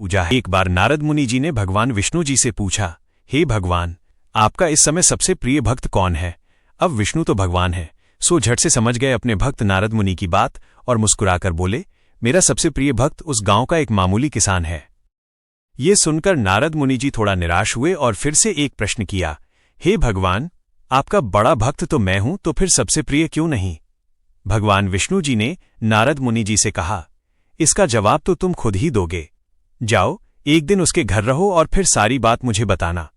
पूजा है। एक बार नारद मुनि जी ने भगवान विष्णु जी से पूछा, हे भगवान, आपका इस समय सबसे प्रिय भक्त कौन है? अब विष्णु तो भगवान है, सो झट से समझ गए अपने भक्त नारद मुनि की बात और मुस्कुराकर बोले, मेरा सबसे प्रिय भक्त उस गांव का एक मामूली किसान है। ये सुनकर नारद मुनि जी थोड़ा निराश हुए और फिर से एक प्रश्न किया, हे भगवान, आपका बड़ा भक्त तो मैं हूं, तो फिर सबसे प्रिय क्यों नहीं? भगवान विष्णु जी ने नारद मुनि जी से कहा, इसका जवाब तो तुम खुद ही दोगे। जाओ, एक दिन उसके घर रहो और फिर सारी बात मुझे बताना।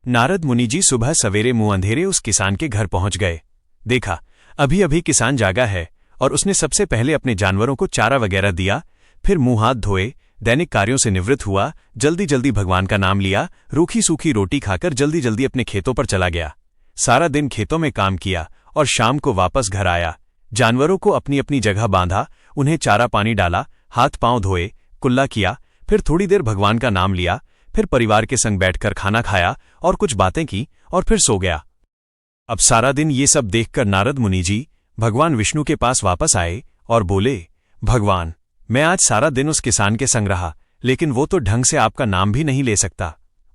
नारद मुनि जी सुबह सवेरे मुंह अंधेरे उस किसान के घर पहुंच गए। देखा, अभी अभी किसान जागा है और उसने सबसे पहले अपने जानवरों को चारा वगैरह दिया, फिर मुंह हाथ धोए, दैनिक कार्यों से निवृत्त हुआ, जल्दी जल्दी भगवान का नाम लिया, रूखी सूखी रोटी खाकर जल्दी जल्दी अपने खेतों पर चला गया। सारा दिन खेतों में काम किया और शाम को वापस घर आया। जानवरों को अपनी अपनी जगह बांधा, उन्हें चारा पानी डाला, हाथ पांव धोए, कुल्ला किया, फिर थोड़ी देर भगवान का नाम लिया, फिर परिवार के संग बैठकर खाना खाया और कुछ बातें की और फिर सो गया। अब सारा दिन ये सब देखकर नारद मुनि जी भगवान विष्णु के पास वापस आए और बोले, भगवान, मैं आज सारा दिन उस किसान के संग रहा, लेकिन वो तो ढंग से आपका नाम भी नहीं ले सकता।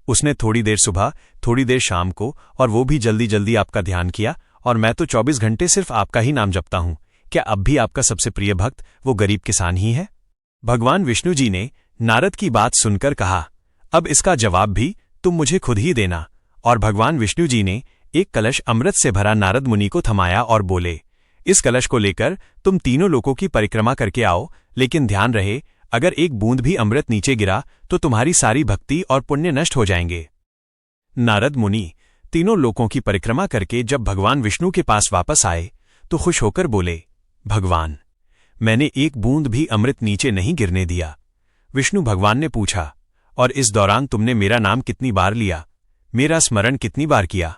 उसने थोड़ी देर सुबह, थोड़ी देर शाम को, और वो भी जल्दी जल्दी आपका ध्यान किया, और मैं तो 24 घंटे सिर्फ आपका ही नाम जपता हूं। क्या अब भी आपका सबसे प्रिय भक्त वो गरीब किसान ही है? भगवान विष्णु जी ने नारद की बात सुनकर कहा, अब इसका जवाब भी तुम मुझे खुद ही देना। और भगवान विष्णु जी ने एक कलश अमृत से भरा नारद मुनि को थमाया और बोले, इस कलश को लेकर तुम तीनों लोकों की परिक्रमा करके आओ, लेकिन ध्यान रहे, अगर एक बूंद भी अमृत नीचे गिरा तो तुम्हारी सारी भक्ति और पुण्य नष्ट हो जाएंगे। नारद मुनि तीनों लोकों की परिक्रमा करके जब भगवान विष्णु के पास वापस आए तो खुश होकर बोले, भगवान, मैंने एक बूंद भी अमृत नीचे नहीं गिरने दिया। विष्णु भगवान ने पूछा, और इस दौरान तुमने मेरा नाम कितनी बार लिया, मेरा स्मरण कितनी बार किया?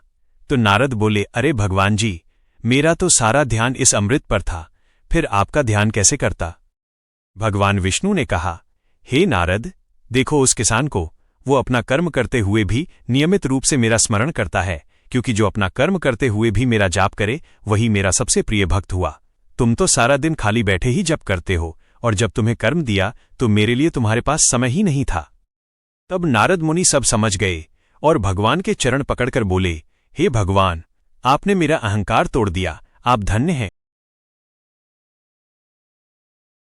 तो नारद बोले, अरे भगवान जी, मेरा तो सारा ध्यान इस अमृत पर था, फिर आपका ध्यान कैसे करता? भगवान विष्णु ने कहा, हे नारद, देखो उस किसान को, वो अपना कर्म करते हुए भी नियमित रूप से मेरा स्मरण करता है, क्योंकि जो अपना कर्म करते हुए भी मेरा जाप करे वही मेरा सबसे प्रिय भक्त हुआ। तुम तो सारा दिन खाली बैठे ही जप करते हो, और जब तुम्हें कर्म दिया तो मेरे लिए तुम्हारे पास समय ही नहीं था। तब नारद मुनि सब समझ गए और भगवान के चरण पकड़कर बोले, हे भगवान, आपने मेरा अहंकार तोड़ दिया, आप धन्य हैं।